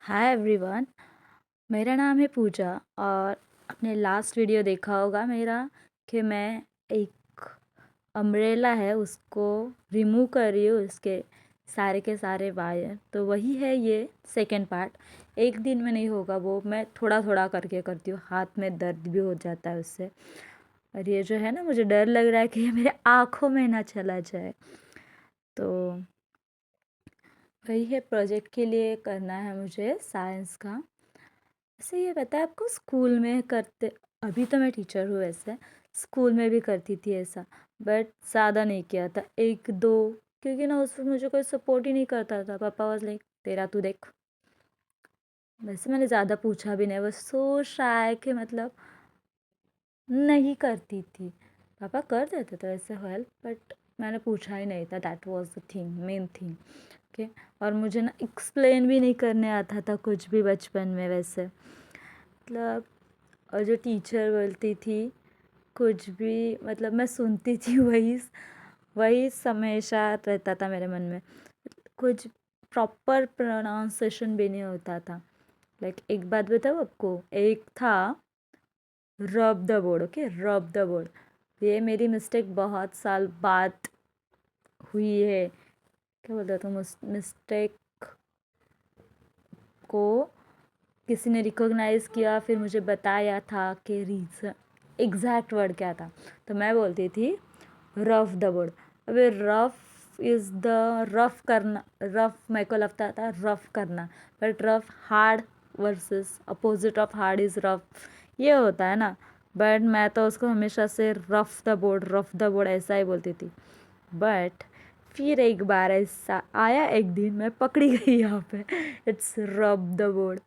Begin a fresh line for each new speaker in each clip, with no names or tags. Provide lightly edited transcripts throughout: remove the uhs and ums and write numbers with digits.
Hi everyone. मेरा नाम है पूजा और आपने लास्ट वीडियो देखा होगा मेरा कि मैं एक अम्ब्रेला है उसको रिमूव कर रही हूँ, उसके सारे के सारे वायर। तो वही है ये सेकंड पार्ट। एक दिन में नहीं होगा, वो मैं थोड़ा थोड़ा करके करती हूँ, हाथ में दर्द भी हो जाता है उससे। और ये जो है ना, मुझे डर लग रहा है कि ये मेरे आँखों में ना चला जाए। तो वही है, प्रोजेक्ट के लिए करना है मुझे साइंस का। वैसे ये पता है आपको, स्कूल में करते, अभी तो मैं टीचर हूँ वैसे, स्कूल में भी करती थी ऐसा, बट ज़्यादा नहीं किया था, एक दो। क्योंकि ना उसमें मुझे कोई सपोर्ट ही नहीं करता था। पापा वाज लाइक तेरा तू देख। वैसे मैंने ज़्यादा पूछा भी नहीं, बस सोच रहा है कि मतलब नहीं करती थी। पापा कर देते थे वैसे हेल्प, बट मैंने पूछा ही नहीं था। That was the thing, main thing. Okay. और मुझे ना एक्सप्लेन भी नहीं करने आता था कुछ भी बचपन में वैसे, मतलब। और जो टीचर बोलती थी कुछ भी, मतलब मैं सुनती थी वही वही हमेशा रहता था मेरे मन में। कुछ प्रॉपर प्रोनाउंसिएशन भी नहीं होता था। लाइक एक बात बताऊँ आपको, एक था रब द बोर्ड। ओके, रब द बोर्ड। ये मेरी मिस्टेक बहुत साल बाद हुई है। क्या बोलता था, मिस्टेक को किसी ने रिकॉग्नाइज़ किया, फिर मुझे बताया था कि रीज़न एग्जैक्ट वर्ड क्या था। तो मैं बोलती थी रफ द बोर्ड। अबे रफ इज़ द रफ करना, रफ मेरे को लगता था रफ करना, but rough hard versus opposite of hard is rough, ये होता है ना। बट मैं तो उसको हमेशा से रफ द बोर्ड ऐसा ही बोलती थी। बट फिर एक बार ऐसा आया, एक दिन मैं पकड़ी गई यहाँ पे, इट्स रब द बोर्ड।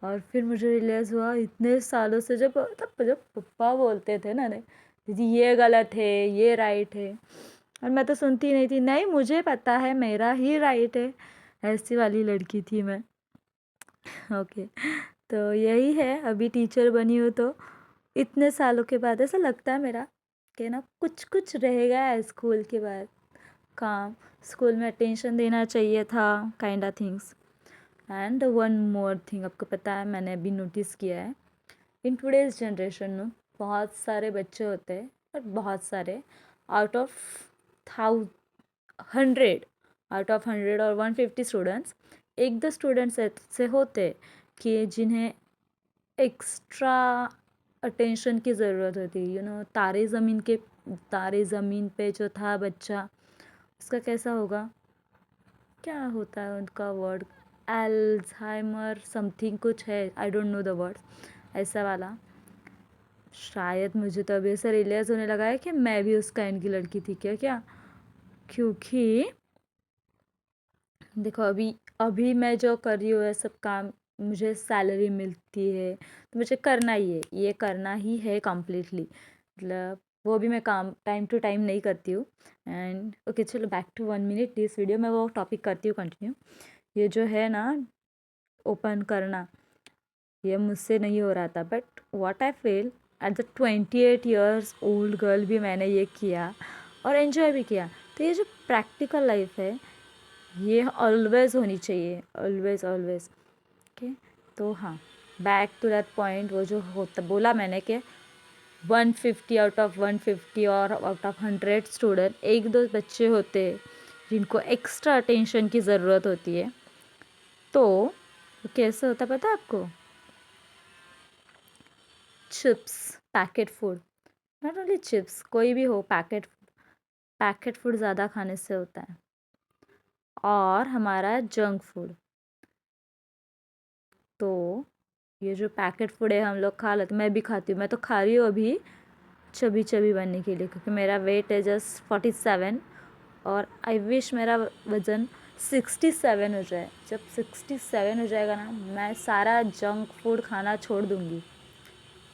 और फिर मुझे रियलाइज़ हुआ इतने सालों से, जब तब जब पप्पा बोलते थे ना, नहीं दीदी ये गलत है ये राइट है, और मैं तो सुनती नहीं थी, नहीं मुझे पता है मेरा ही राइट है। ऐसी वाली लड़की थी मैं। ओके। तो यही है, अभी टीचर बनी हूँ तो इतने सालों के बाद ऐसा लगता है मेरा कि ना कुछ कुछ रह गया है स्कूल के बाद काम। स्कूल में अटेंशन देना चाहिए था, kind of things. And one more thing, आपको पता है मैंने अभी नोटिस किया है, इन टुडेज जनरेशन में बहुत सारे बच्चे होते हैं, और बहुत सारे आउट ऑफ 100, आउट ऑफ 100 और 150 स्टूडेंट्स, एक दो स्टूडेंट्स ऐसे होते कि जिन्हें एक्स्ट्रा अटेंशन की ज़रूरत होती है। तारे ज़मीन पे जो था बच्चा, उसका कैसा होगा, क्या होता है उनका वर्ड, एल्जाइमर समथिंग कुछ है, I don't know the word, ऐसा वाला। शायद मुझे तो अभी ऐसा रियलाइज़ होने लगा है कि मैं भी उस काइंड की लड़की थी क्या क्या। क्योंकि देखो, अभी अभी मैं जो कर रही हूँ ये सब काम, मुझे सैलरी मिलती है तो मुझे करना ही है, ये करना ही है कम्प्लीटली। मतलब वो भी मैं काम टाइम टू टाइम नहीं करती हूँ। एंड ओके, चलो back to 1 minute this video, मैं वो टॉपिक करती हूँ कंटिन्यू। ये जो है ना, ओपन करना, ये मुझसे नहीं हो रहा था, but what I feel, at the 28 years old girl भी मैंने ये किया और एंजॉय भी किया। तो ये जो प्रैक्टिकल लाइफ है, ये ऑलवेज होनी चाहिए, ऑलवेज ऑलवेज। ओके। तो हाँ, बैक टू दैट पॉइंट, वो जो होता बोला मैंने कि 150 आउट ऑफ 150 और आउट ऑफ 100 स्टूडेंट, एक दो बच्चे होते हैं जिनको एक्स्ट्रा अटेंशन की ज़रूरत होती है। तो कैसे होता पता है आपको, chips, packet food, not only chips, कोई भी हो, पैकेट फूड ज़्यादा खाने से होता है। और हमारा जंक फूड, तो ये जो पैकेट फूड है हम लोग खा लेते, मैं भी खाती हूँ, मैं तो खा रही हूँ अभी चबी चबी बनने के लिए, क्योंकि मेरा वेट है जस्ट 47, और आई विश मेरा वज़न 67 हो जाए। जब 67 हो जाएगा ना, मैं सारा जंक फूड खाना छोड़ दूँगी,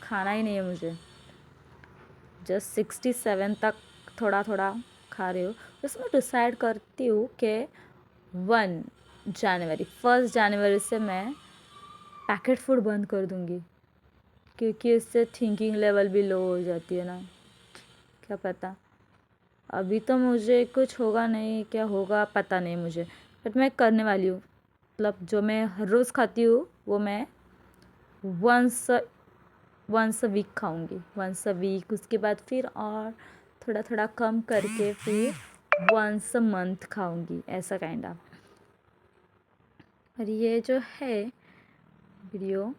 खाना ही नहीं है मुझे। जस्ट 67 तक थोड़ा थोड़ा खा रही हूँ। उसमें डिसाइड करती हूँ कि 1 जनवरी से मैं पैकेट फूड बंद कर दूँगी, क्योंकि इससे थिंकिंग लेवल भी लो हो जाती है ना, क्या पता। अभी तो मुझे कुछ होगा नहीं, क्या होगा पता नहीं मुझे, बट मैं करने वाली हूँ। मतलब जो मैं हर रोज़ खाती हूँ वो मैं वंस वंस अ वीक खाऊंगी, वंस अ वीक। उसके बाद फिर और थोड़ा थोड़ा कम करके फिर वंस अ मंथ खाऊंगी, ऐसा काइंड ऑफ। और ये जो है वीडियो,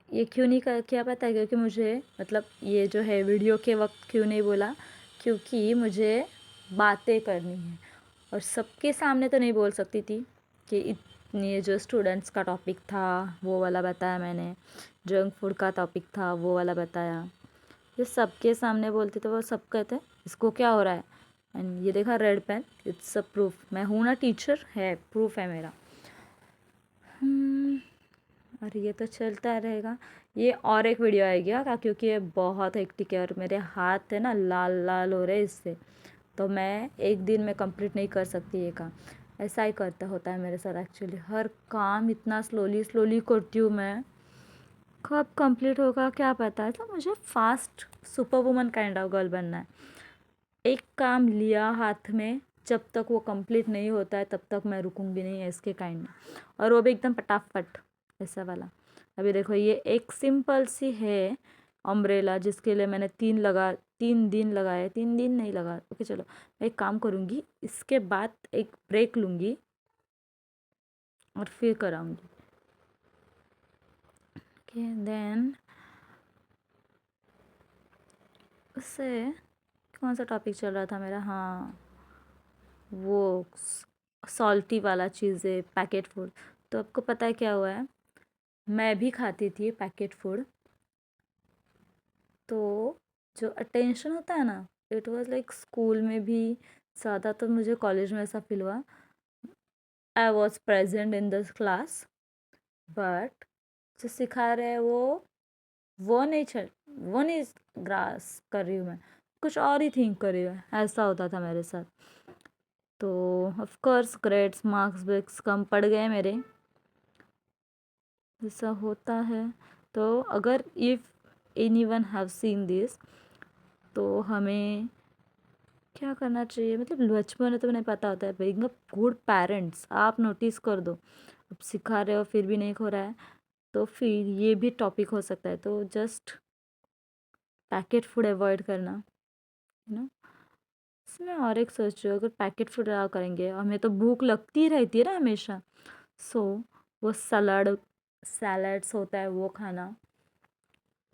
ये क्यों नहीं कर, क्या पता है, क्योंकि मुझे मतलब ये जो है वीडियो के वक्त क्यों नहीं बोला, क्योंकि मुझे बातें करनी है और सबके सामने तो नहीं बोल सकती थी कि इतने जो स्टूडेंट्स का टॉपिक था वो वाला बताया मैंने, जंक फूड का टॉपिक था वो वाला बताया। ये सबके सामने बोलती तो वो सब कहते हैं इसको क्या हो रहा है। एंड ये देखा red pen, it's a proof, मैं हूँ ना टीचर, है प्रूफ है मेरा। और ये तो चलता रहेगा। ये और एक वीडियो आएगी का, क्योंकि ये बहुत हेक्टिक है और मेरे हाथ है ना लाल लाल हो रहे हैं इससे, तो मैं एक दिन में कंप्लीट नहीं कर सकती ये काम। ऐसा ही करता होता है मेरे साथ एक्चुअली, हर काम इतना स्लोली स्लोली करती हूँ मैं, कब कंप्लीट होगा क्या पता है। तो मुझे fast super woman kind of girl बनना है। एक काम लिया हाथ में, जब तक वो कंप्लीट नहीं होता है तब तक मैं रुकूंगी नहीं, इसके काइंड में, और वो भी एकदम फटाफट ऐसा वाला। अभी देखो ये एक सिंपल सी है अम्ब्रेला, जिसके लिए मैंने 3 दिन लगाए, 3 दिन नहीं लगा। ओके चलो, मैं एक काम करूँगी, इसके बाद एक ब्रेक लूँगी और फिर कराऊँगी। ओके देन उससे कौन सा टॉपिक चल रहा था मेरा, हाँ वो सॉल्टी वाला चीज़ें, पैकेट फूड। तो आपको पता है क्या हुआ है, मैं भी खाती थी पैकेट फूड, तो जो अटेंशन होता है ना, इट वाज लाइक स्कूल में भी ज़्यादा, तो मुझे कॉलेज में ऐसा फील हुआ, I was present in this class, but जो सिखा रहे हैं वो नहीं ग्रास कर रही हूँ मैं, कुछ और ही थिंक कर रही हूँ, ऐसा होता था मेरे साथ। तो ऑफ कोर्स ग्रेड्स मार्क्स विक्स कम पड़ गए मेरे, ऐसा होता है। तो अगर if anyone have seen this, तो हमें क्या करना चाहिए, मतलब बचपन में तो नहीं पता होता है, बीइंग अ गुड पेरेंट्स आप नोटिस कर दो, अब सिखा रहे हो फिर भी नहीं हो रहा है, तो फिर ये भी टॉपिक हो सकता है। तो जस्ट पैकेट फूड अवॉइड करना, यू नो। इसमें और एक सोच रही हूँ, अगर पैकेट फूड अलाउ करेंगे, हमें तो भूख लगती रहती है ना हमेशा, सो वो सैलड्स होता है वो खाना,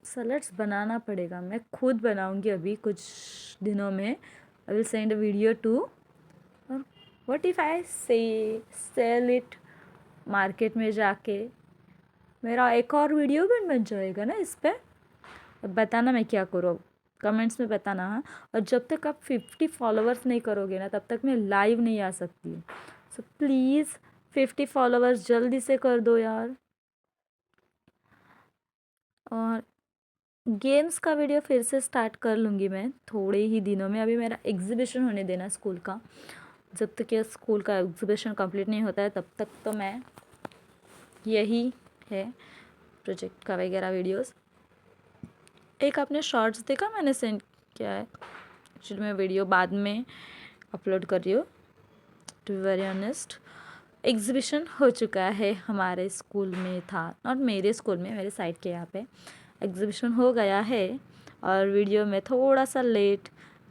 सैलड्स बनाना पड़ेगा, मैं खुद बनाऊंगी अभी कुछ दिनों में। I will send a video to, और what if I say sell it market में जाके, मेरा एक और वीडियो भी बन जाएगा ना इस पर। अब बताना मैं क्या करूँ, कमेंट्स में बताना, हाँ। और जब तक आप 50 फॉलोअर्स नहीं करोगे ना, तब तक मैं लाइव नहीं आ सकती हूँ। सो प्लीज़ 50 फॉलोअर्स जल्दी से कर दो यार। और गेम्स का वीडियो फिर से स्टार्ट कर लूँगी मैं थोड़े ही दिनों में, अभी मेरा एग्जीबिशन होने देना स्कूल का, जब तक ये स्कूल का एग्जीबिशन कंप्लीट नहीं होता है तब तक तो मैं यही है प्रोजेक्ट का वगैरह वीडियोस। एक आपने शॉर्ट्स देखा मैंने सेंड किया है, एक्चुअली मैं वीडियो बाद में अपलोड कर रही हूँ, to be very honest. Exhibition हो चुका है हमारे स्कूल में, था नॉट मेरे स्कूल में, मेरे साइड के यहाँ पे एग्जीबिशन हो गया है, और वीडियो में थोड़ा सा लेट,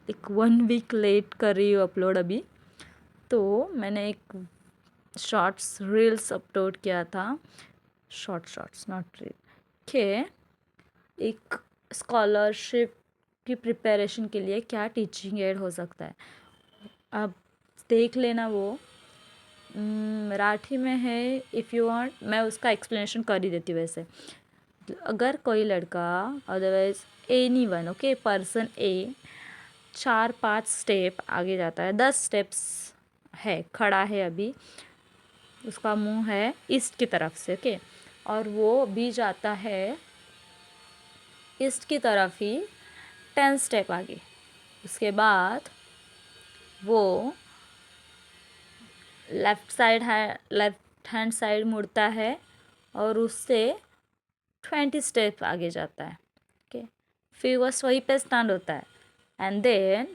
एक 1 वीक लेट कर रही हूँ अपलोड अभी। तो मैंने एक शॉर्ट्स रील्स अपलोड किया था, शॉर्ट्स नॉट रील, के एक स्कॉलरशिप की प्रिपरेशन के लिए क्या टीचिंग एड हो सकता है, आप देख लेना। वो मराठी में है, इफ़ यू वांट मैं उसका एक्सप्लेनेशन कर ही देती हूँ वैसे। अगर कोई लड़का, otherwise anyone, okay, person a 4-5 step आगे जाता है, 10 स्टेप्स है, खड़ा है अभी, उसका मुंह है ईस्ट की तरफ से, ओके, और वो भी जाता है ईस्ट की तरफ ही 10 स्टेप आगे। उसके बाद वो लेफ्ट हैंड साइड मुड़ता है और उससे 20 स्टेप आगे जाता है, ओके। फिर वो वहीं पे स्टैंड होता है, एंड देन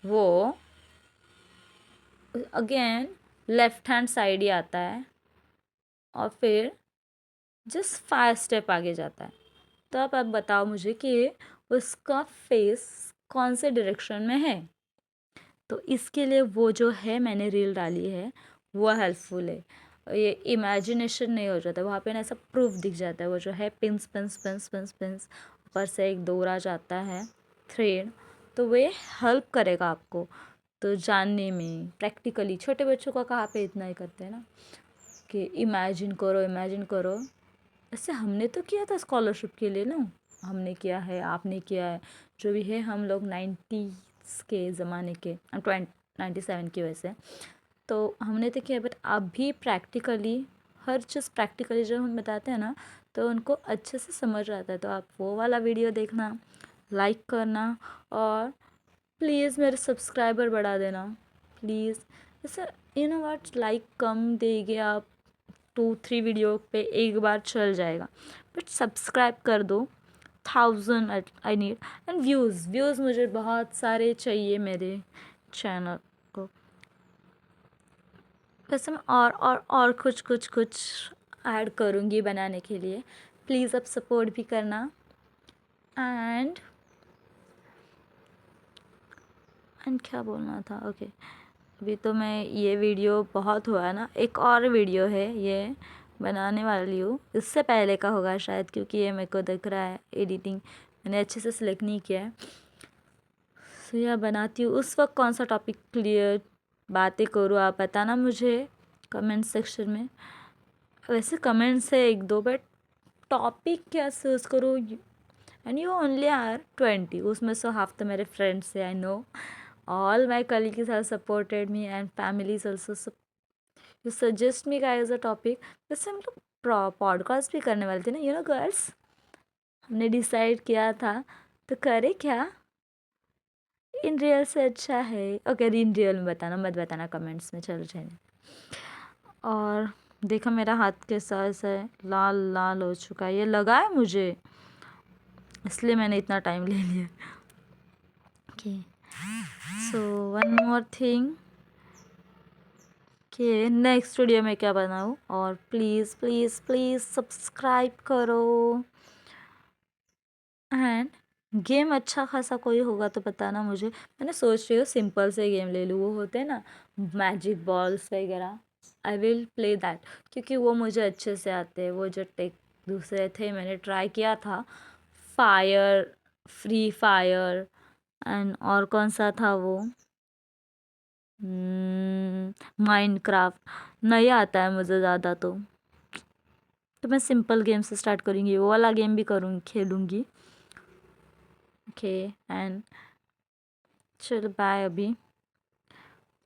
वो अगेन लेफ्ट हैंड साइड ही आता है, और फिर जस्ट 5 स्टेप आगे जाता है। तो अब आप बताओ मुझे कि उसका फेस कौन से डायरेक्शन में है। तो इसके लिए वो जो है मैंने रील डाली है वो हेल्पफुल है। ये इमेजिनेशन नहीं हो जाता, वहाँ पे ना ऐसा प्रूफ दिख जाता है। वो जो है pins pins pins pins pins, ऊपर से एक डोरा जाता है, थ्रेड, तो वे हेल्प करेगा आपको तो जानने में प्रैक्टिकली। छोटे बच्चों का कहाँ पे इतना ही करते हैं ना कि इमेजिन करो। ऐसे हमने तो किया था स्कॉलरशिप के लिए ना, हमने किया है, आपने किया है, जो भी है। हम लोग 90s के ज़माने के, 97 की वैसे, तो हमने तो किया। बट अभी प्रैक्टिकली हर चीज़ प्रैक्टिकली जब हम बताते हैं ना तो उनको अच्छे से समझ आता है। तो आप वो वाला वीडियो देखना, लाइक करना, और प्लीज़ मेरे सब्सक्राइबर बढ़ा देना प्लीज़। जैसे यू नो व्हाट, लाइक कम देंगे आप 2-3 वीडियो पे एक बार चल जाएगा, बट सब्सक्राइब कर दो। 1000 आई नीड, एंड व्यूज़ मुझे बहुत सारे चाहिए मेरे चैनल को। वैसे मैं और कुछ ऐड करूँगी बनाने के लिए। प्लीज़ आप सपोर्ट भी करना। एंड क्या बोलना था, ओके। अभी तो मैं ये वीडियो बहुत हुआ है ना, एक और वीडियो है ये बनाने वाली हूँ, इससे पहले का होगा शायद, क्योंकि ये मेरे को दिख रहा है एडिटिंग मैंने अच्छे से सिलेक्ट नहीं किया है। सो यह बनाती हूँ। उस वक्त कौन सा टॉपिक क्लियर बातें करूँ आप बताना मुझे कमेंट सेक्शन में। वैसे कमेंट्स है एक दो, बट टॉपिक क्या चूज़ करूँ। एंड यू ओनली आर 20, उसमें से हाफ तो मेरे फ्रेंड्स है, I know. All my colleagues have supported me and families also. You suggest me guys a topic. वैसे हम लोग पॉडकास्ट भी करने वाले थे ना, यू नो गर्ल्स, हमने डिसाइड किया था। तो करे क्या, इन रियल से अच्छा है। ओके, इन रियल में बताना, मत बताना कमेंट्स में, चलो चलिए। और देखो मेरा हाथ कैसा ऐसा लाल लाल हो चुका है, ये लगा है मुझे, इसलिए मैंने इतना टाइम ले लिया। Okay, so one more thing कि नेक्स्ट वीडियो में क्या बनाऊँ, और प्लीज़ प्लीज़ प्लीज़ सब्सक्राइब करो। एंड गेम अच्छा खासा कोई होगा तो बताना मुझे। मैंने सोच रही हूँ सिंपल से गेम ले लूँ, वो होते हैं ना मैजिक बॉल्स वगैरह, आई विल प्ले दैट, क्योंकि वो मुझे अच्छे से आते हैं। वो जो टेक दूसरे थे मैंने ट्राई किया था, फायर, फ्री फायर, एंड और कौन सा था वो, माइनक्राफ्ट, नहीं आता है मुझे ज़्यादा। तो मैं सिंपल गेम से स्टार्ट करूँगी, वो वाला गेम भी करूँगी, खेलूँगी। ओके, एंड चलो बाय अभी।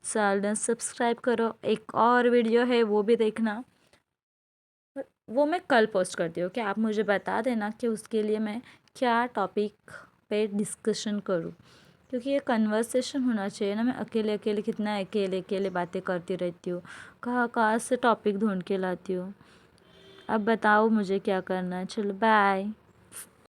चैनल सब्सक्राइब करो, एक और वीडियो है वो भी देखना, वो मैं कल पोस्ट करती हूँ। क्या आप मुझे बता देना कि उसके लिए मैं क्या टॉपिक पे डिस्कशन करूँ, क्योंकि ये कन्वर्सेशन होना चाहिए ना। मैं अकेले अकेले कितना अकेले अकेले बातें करती रहती हूँ, कहाँ कहाँ से टॉपिक ढूंढ के लाती हूँ। अब बताओ मुझे क्या करना है। चलो बाय।